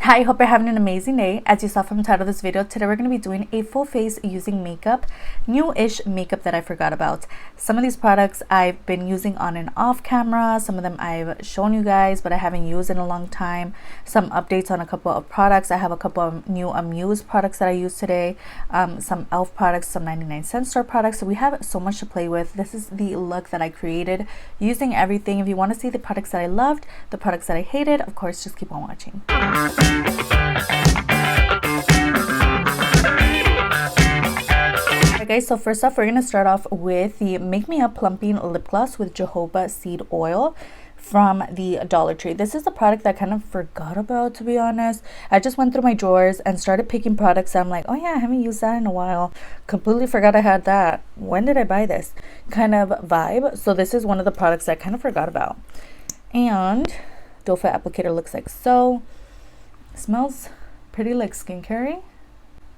Hi, hope you're having an amazing day. As you saw from the title of this video, today we're going to be doing a full face using makeup, new-ish makeup that I forgot about. Some of these products I've been using on and off camera. Some of them I've shown you guys, but I haven't used in a long time. Some updates on a couple of products. I have a couple of new Amuse products that I use today. Some e.l.f. products, some 99-cent store products. So we have so much to play with. This is the look that I created using everything. If you want to see the products that I loved, the products that I hated, of course, just keep on watching. Alright guys, so first off we're going to start off with the Make Me Up Plumping Lip Gloss with jojoba seed oil from the Dollar Tree. This is the product that I kind of forgot about, to be honest. I just went through my drawers and started picking products that I'm like, oh yeah, I haven't used that in a while. Completely forgot I had that. When did I buy this? Kind of vibe. So this is one of the products that I kind of forgot about. And doe foot applicator looks like so. Smells pretty like skincare-y.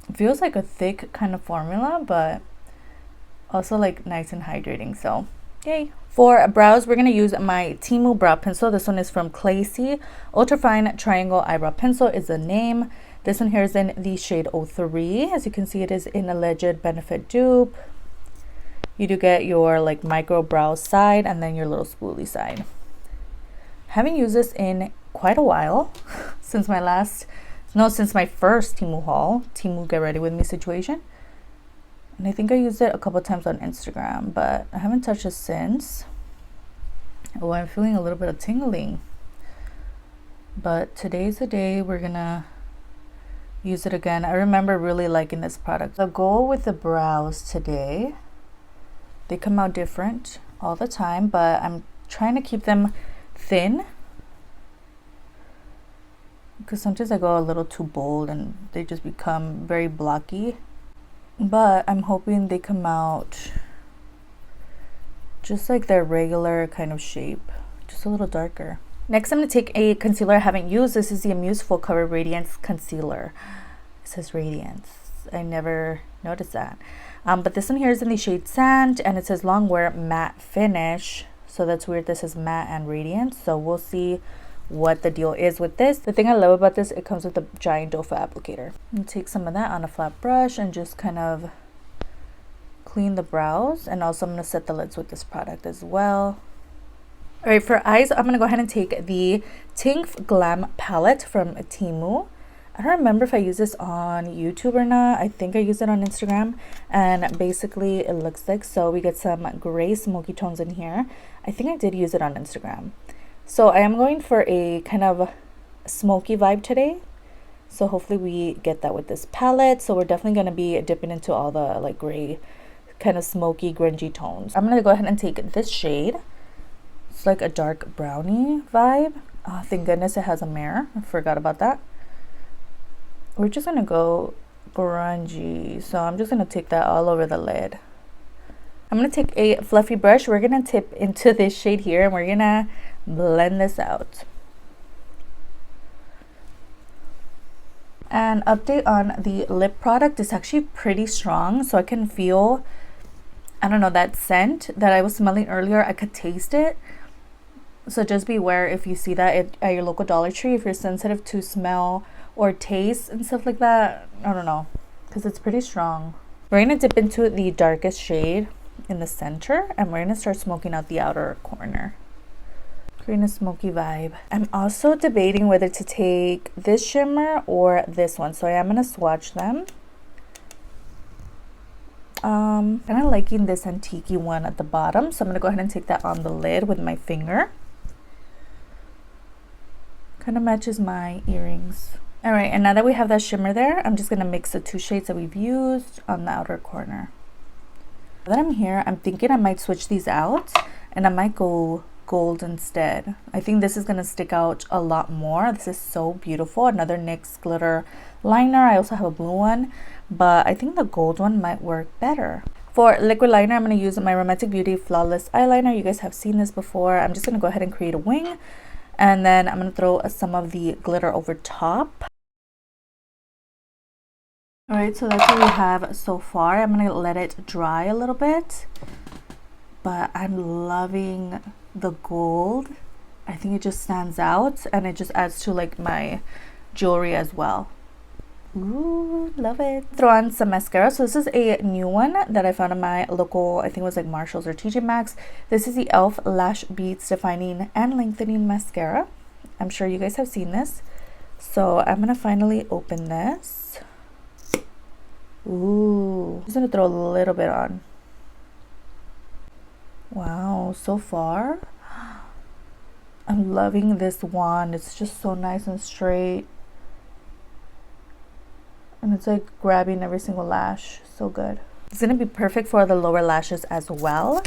It feels like a thick kind of formula, but also like nice and hydrating, so yay. For brows, we're going to use my Temu brow pencil. This one is from Clacy. Ultrafine Triangle Eyebrow Pencil is the name. This one here is in the shade 03. As you can see, it is in Alleged Benefit Dupe. You do get your like micro brow side and then your little spoolie side. Haven't used this in quite a while since my first Temu haul, Temu Get Ready With Me situation. And I think I used it a couple times on Instagram, but I haven't touched it since. Oh, I'm feeling a little bit of tingling. But today's the day we're gonna use it again. I remember really liking this product. The goal with the brows today, they come out different all the time, but I'm trying to keep them thin, because sometimes I go a little too bold and they just become very blocky. But I'm hoping they come out just like their regular kind of shape, just a little darker. Next, I'm going to take a concealer I haven't used. This is the Amuse Full Cover Radiance Concealer. It says Radiance. I never noticed that. But this one here is in the shade Sand, and it says Long Wear Matte Finish. So that's weird. This is matte and radiance. So we'll see what the deal is with this. The thing I love about this, it comes with a giant doe foot applicator. And take some of that on a flat brush and just kind of clean the brows. And also I'm going to set the lids with this product as well. All right, for eyes, I'm going to go ahead and take the Tinf Glam palette from Temu. I don't remember if I use this on YouTube or not. I think I used it on Instagram, and basically it looks like so. We get some gray smoky tones in here. I think I did use it on Instagram. So I am going for a kind of smoky vibe today. So hopefully we get that with this palette. So we're definitely going to be dipping into all the like gray kind of smoky grungy tones. I'm going to go ahead and take this shade. It's like a dark brownie vibe. Oh, thank goodness it has a mirror. I forgot about that. We're just going to go grungy. So I'm just going to take that all over the lid. I'm going to take a fluffy brush. We're going to tip into this shade here and we're going to blend this out. An update on the lip product is actually pretty strong. So I can feel, I don't know, that scent that I was smelling earlier. I could taste it. So just beware if you see that at your local Dollar Tree. If you're sensitive to smell or taste and stuff like that, I don't know, because it's pretty strong. We're going to dip into the darkest shade in the center and we're going to start smoking out the outer corner, creating a smoky vibe. I'm also debating whether to take this shimmer or this one, so I am going to swatch them. Kind of liking this antique one at the bottom, so I'm going to go ahead and take that on the lid with my finger. Kind of matches my earrings. All right, and now that we have that shimmer there, I'm just going to mix the two shades that we've used on the outer corner. Now that I'm here, I'm thinking I might switch these out and I might go gold instead. I think this is going to stick out a lot more. This is so beautiful. Another NYX glitter liner. I also have a blue one, but I think the gold one might work better. For liquid liner, I'm going to use my Romantic Beauty Flawless Eyeliner. You guys have seen this before. I'm just going to go ahead and create a wing, and then I'm going to throw some of the glitter over top. All right, so that's what we have so far. I'm going to let it dry a little bit, but I'm loving the gold. I think it just stands out and it just adds to like my jewelry as well. Ooh, love it. Throw on some mascara. So this is a new one that I found in my local, I think it was like Marshalls or TJ Maxx. This is the e.l.f. Lash Beads Defining and Lengthening Mascara. I'm sure you guys have seen this. So I'm gonna finally open this. Ooh, I'm just gonna throw a little bit on. Wow, so far I'm loving this wand. It's just so nice and straight. And it's like grabbing every single lash. So good. It's gonna be perfect for the lower lashes as well.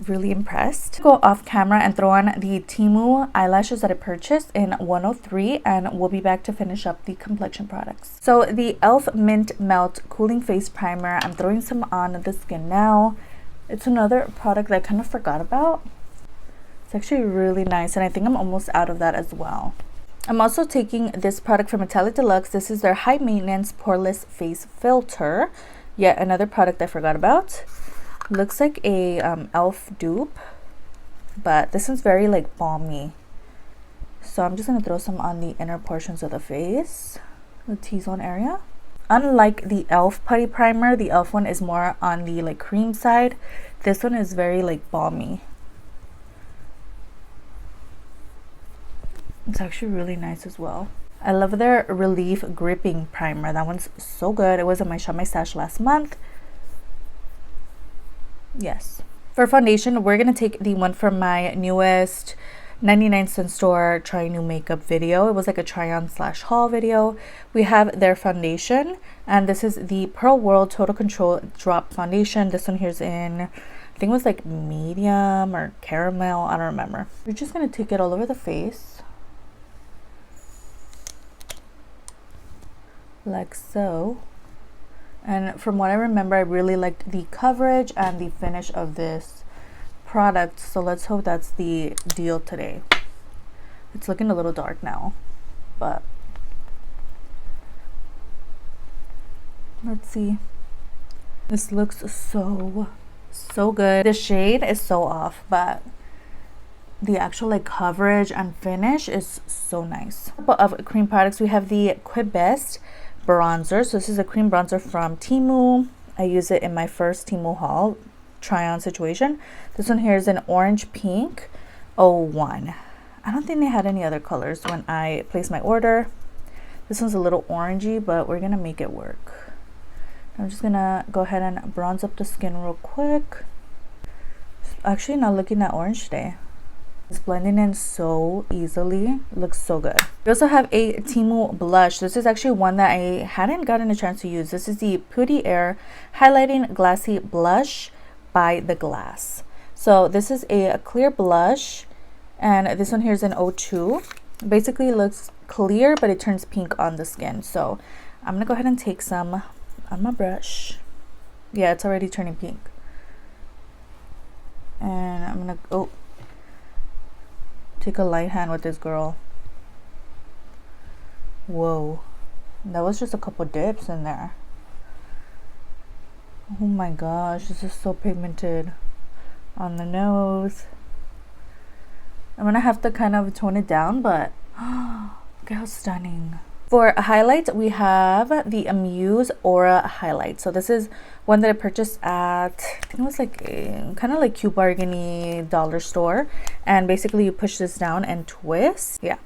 Really impressed. Go off camera and throw on the Temu eyelashes that I purchased in 103, and we'll be back to finish up the complexion products. So the e.l.f. Mint Melt Cooling Face Primer, I'm throwing some on the skin now. It's another product that I kind of forgot about. It's actually really nice, and I think I'm almost out of that as well. I'm also taking this product from Italia Deluxe. This is their high maintenance poreless face filter. Yet another product I forgot about. Looks like a e.l.f. dupe, but this one's very like balmy. So I'm just gonna throw some on the inner portions of the face, the T-zone area. Unlike the e.l.f. putty primer, the e.l.f. one is more on the like cream side. This one is very like balmy. It's actually really nice as well. I love their Relief Gripping Primer. That one's so good. It was in my Shop My Stash last month. Yes. For foundation, we're going to take the one from my newest 99-cent store try new makeup video. It was like a try on / haul video. We have their foundation, and this is the Pearl World Total Control Drop Foundation. This one here's in, I think it was like medium or caramel. I don't remember. We're just going to take it all over the face. Like so. And from what I remember, I really liked the coverage and the finish of this product, so let's hope that's the deal today. It's looking a little dark now, but let's see. This looks so good. The shade is so off, but the actual like coverage and finish is so nice. Of cream products, we have the Quibest bronzer. So this is a cream bronzer from Temu. I use it in my first Temu haul try on situation. This one here is an orange pink 01. I don't think they had any other colors when I placed my order. This one's a little orangey, but we're gonna make it work. I'm just gonna go ahead and bronze up the skin real quick. Actually not looking that orange today. It's blending in so easily. It looks so good. We also have a Temu blush. This is actually one that I hadn't gotten a chance to use. This is the Putty Air Highlighting Glassy Blush by The Glass. So this is a clear blush, and this one here is an 02. Basically it looks clear, but it turns pink on the skin. So I'm gonna go ahead and take some on my brush. Yeah, it's already turning pink. And I'm gonna take a light hand with this girl. Whoa, that was just a couple dips in there. Oh my gosh, this is so pigmented on the nose. I'm gonna have to kind of tone it down, but look how stunning. For a highlight, we have the Amuse Aura highlight. So this is one that I purchased at, I think it was like a kind of like cute bargainy dollar store, and basically you push this down and twist. Yeah,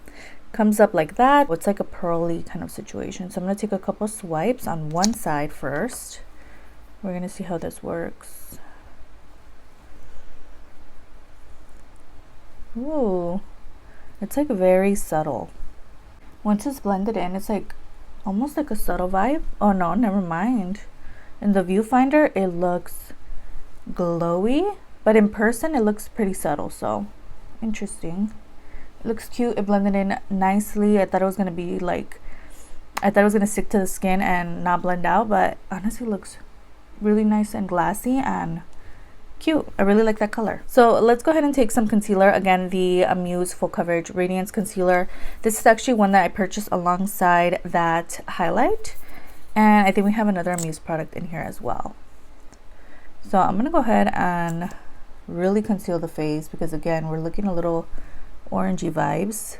comes up like that. It's like a pearly kind of situation. So I'm gonna take a couple swipes on one side first. We're gonna see how this works. Ooh, it's like very subtle. Once it's blended in, it's like almost like a subtle vibe. Oh no, never mind. In the viewfinder, it looks glowy, but in person, it looks pretty subtle. So interesting. It looks cute. It blended in nicely. I thought it was gonna be like, I thought it was gonna stick to the skin and not blend out, but honestly, it looks really nice and glassy and cute. I really like that color. So let's go ahead and take some concealer. Again, the Amuse Full Coverage Radiance Concealer. This is actually one that I purchased alongside that highlight, and I think we have another Amuse product in here as well. So I'm gonna go ahead and really conceal the face because again, we're looking a little orangey vibes.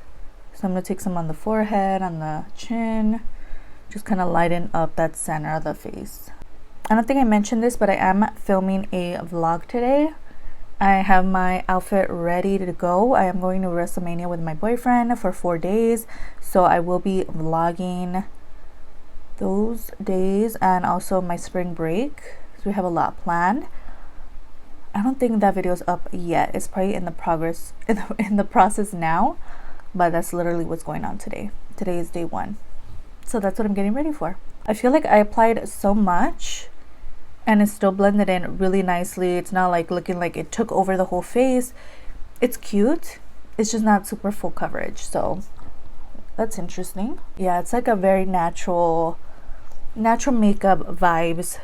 So I'm going to take some on the forehead, on the chin, just kind of lighten up that center of the face. I don't think I mentioned this, but I am filming a vlog today. I have my outfit ready to go. I am going to WrestleMania with my boyfriend for 4 days, so I will be vlogging those days and also my spring break. So we have a lot planned. I don't think that video is up yet. It's probably in the process now, but that's literally what's going on today. Today is day 1, so that's what I'm getting ready for. I feel like I applied so much and it's still blended in really nicely. It's not like looking like it took over the whole face. It's cute, it's just not super full coverage, so that's interesting. Yeah, it's like a very natural makeup vibes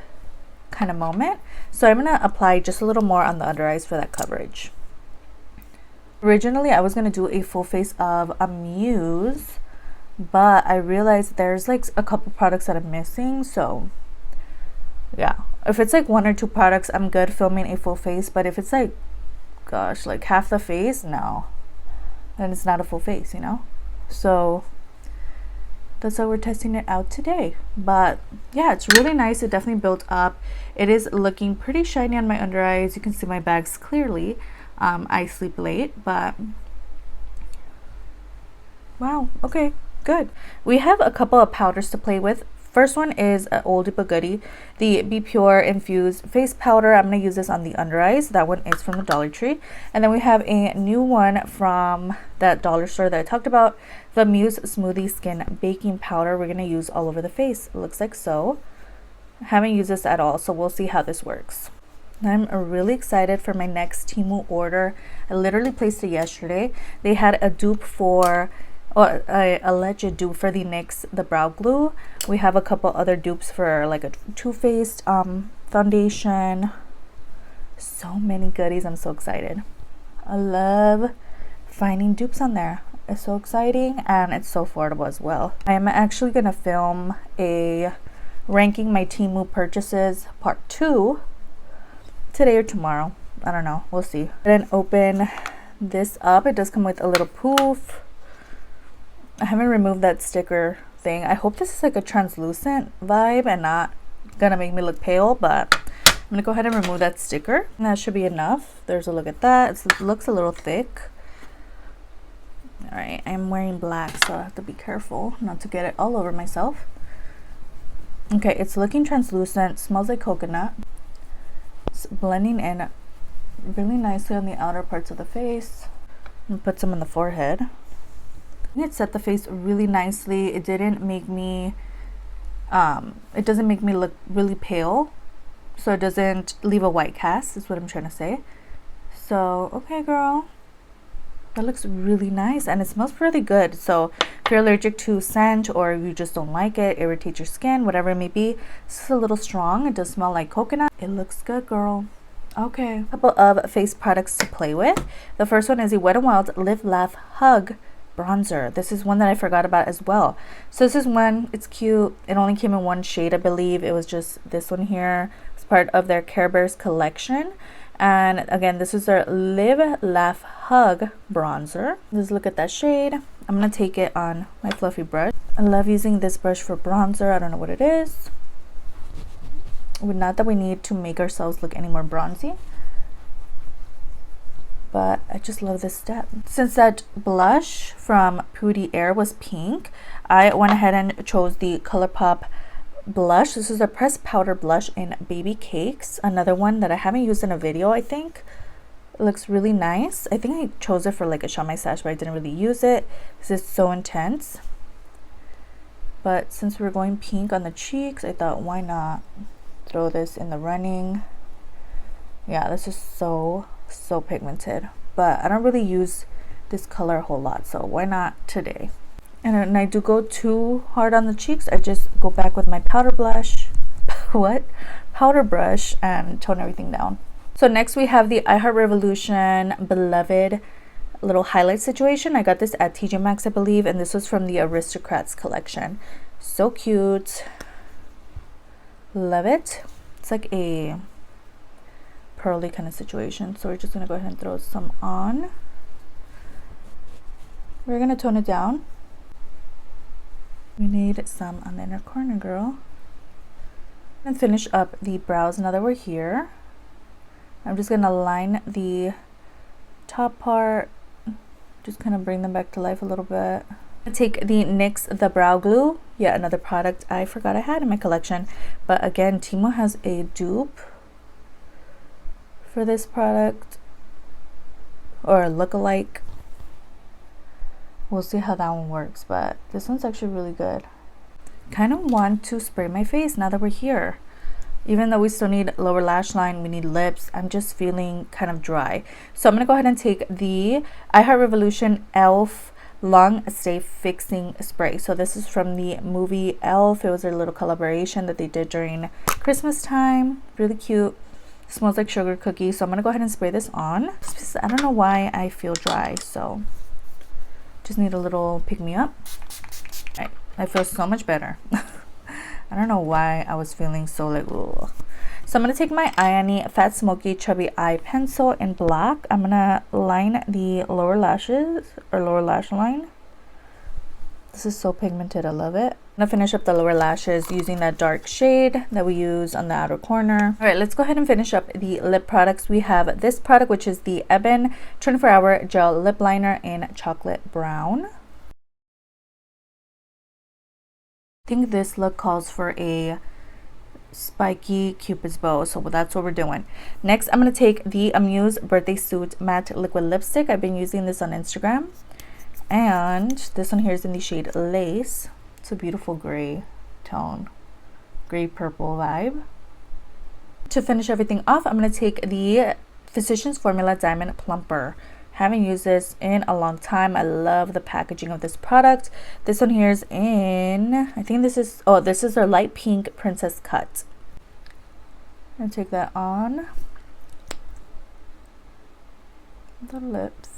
kind of moment. So I'm gonna apply just a little more on the under eyes for that coverage. Originally I was gonna do a full face of Amuse, but I realized there's like a couple products that I'm missing. So yeah, if it's like 1 or 2 products, I'm good filming a full face. But if it's like, gosh, like half the face, no, then it's not a full face, you know. So that's why we're testing it out today. But yeah, it's really nice. It definitely built up. It is looking pretty shiny on my under eyes. You can see my bags clearly. I sleep late, but wow, okay, good. We have a couple of powders to play with. First one is an oldie but goodie, the Be Pure infused face powder. I'm going to use this on the under eyes. That one is from the Dollar Tree. And then we have a new one from that dollar store that I talked about, the Amuse Smoothie Skin Baking Powder. We're going to use all over the face. It looks like so. I haven't used this at all, so we'll see how this works. I'm really excited for my next Temu order. I literally placed it yesterday. They had a dupe for, or a alleged dupe for the NYX, the brow glue. We have a couple other dupes for like a Too Faced foundation. So many goodies. I'm so excited. I love finding dupes on there. It's so exciting and it's so affordable as well. I am actually gonna film a ranking my Temu purchases part 2 today or tomorrow. I don't know, we'll see. Then open this up. It does come with a little poof. I haven't removed that sticker thing. I hope this is like a translucent vibe and not gonna make me look pale, but I'm gonna go ahead and remove that sticker. And that should be enough. There's a look at that. It looks a little thick. All right, I'm wearing black, so I have to be careful not to get it all over myself. Okay, it's looking translucent. Smells like coconut. It's blending in really nicely on the outer parts of the face. I'm gonna put some on the forehead. It set the face really nicely. It didn't make me it doesn't make me look really pale, so it doesn't leave a white cast, is what I'm trying to say. So okay, girl, that looks really nice and it smells really good. So if you're allergic to scent or you just don't like it, irritates your skin, whatever it may be, it's a little strong. It does smell like coconut. It looks good, girl. Okay, a couple of face products to play with. The first one is the Wet n Wild Live Laugh Hug bronzer. This is one that I forgot about as well. So this is one, it's cute. It only came in one shade, I believe. It was just this one here. It's part of their Care Bears collection. And again, this is their Live Laugh Hug bronzer. Just look at that shade. I'm gonna take it on my fluffy brush. I love using this brush for bronzer. I don't know what it is. Not that we need to make ourselves look any more bronzy, but I just love this step. Since that blush from Putty Air was pink, I went ahead and chose the ColourPop blush. This is a pressed powder blush in Baby Cakes. Another one that I haven't used in a video, I think. It looks really nice. I think I chose it for like a shot my stash, but I didn't really use it because it's so intense. But since we're going pink on the cheeks, I thought, why not throw this in the running? Yeah, this is so pigmented, but I don't really use this color a whole lot, so why not today? And when I do go too hard on the cheeks, I just go back with my powder blush powder brush and tone everything down. So next we have the I Heart Revolution Beloved little highlight situation. I got this at TJ Maxx, I believe, and this was from the Aristocrats collection. So cute, love it. It's like a pearly kind of situation, so we're just gonna go ahead and throw some on. We're gonna tone it down. We need some on the inner corner, girl. And finish up the brows now that we're here. I'm just gonna line the top part, just kind of bring them back to life a little bit. I take the NYX the brow glue, yet another product I forgot I had in my collection, but again, Temu has a dupe for this product, or a look-alike. We'll see how that one works, but this one's actually really good. Kind of want to spray my face now that we're here. Even though we still need lower lash line, we need lips, I'm just feeling kind of dry. So I'm going to go ahead and take the I Heart Revolution e.l.f. Long Stay Fixing Spray. So this is from the movie e.l.f. It was a little collaboration that they did during Christmas time. Really cute. Smells like sugar cookies. So I'm going to go ahead and spray this on. I don't know why I feel dry, so just need a little pick-me-up. Right. I feel so much better. I don't know why I was feeling so like, ugh. So I'm going to take my Ioni Fat Smoky Chubby Eye Pencil in black. I'm going to line the lower lashes, or lower lash line. This is so pigmented, I love it. I'm going to finish up the lower lashes using that dark shade that we use on the outer corner. Alright, let's go ahead and finish up the lip products. We have this product, which is the Ebin 24-Hour Gel Lip Liner in Chocolate Brown. I think this look calls for a spiky cupid's bow, so that's what we're doing. Next, I'm going to take the Amuse Birthday Suit Matte Liquid Lipstick. I've been using this on Instagram, and this one here is in the shade Lace. It's a beautiful gray tone, gray purple vibe. To finish everything off, I'm going to take the Physicians Formula Diamond Plumper. Haven't used this in a long time. I love the packaging of this product. This one here is in, I think this is, oh, this is their light pink princess cut. I'm gonna take that on the lips.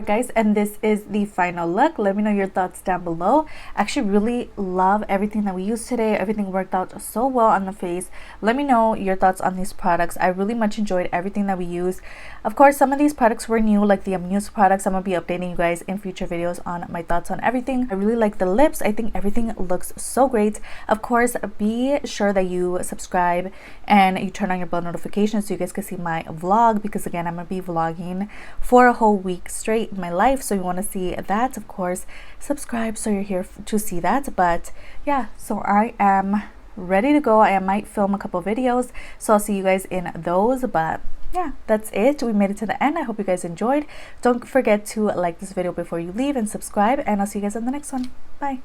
Guys, and this is the final look. Let me know your thoughts down below. I actually really love everything that we used today. Everything worked out so well on the face. Let me know your thoughts on these products. I really much enjoyed everything that we used. Of course, some of these products were new, like the Amuse products. I'm gonna be updating you guys in future videos on my thoughts on everything. I really like the lips. I think everything looks so great. Of course, be sure that you subscribe and you turn on your bell notifications so you guys can see my vlog, because again, I'm gonna be vlogging for a whole week straight my life. So you want to see that, of course, subscribe so you're here to see that. But yeah, so I am ready to go. I might film a couple videos, so I'll see you guys in those. But yeah, that's it. We made it to the end. I hope you guys enjoyed. Don't forget to like this video before you leave and subscribe, and I'll see you guys in the next one. Bye.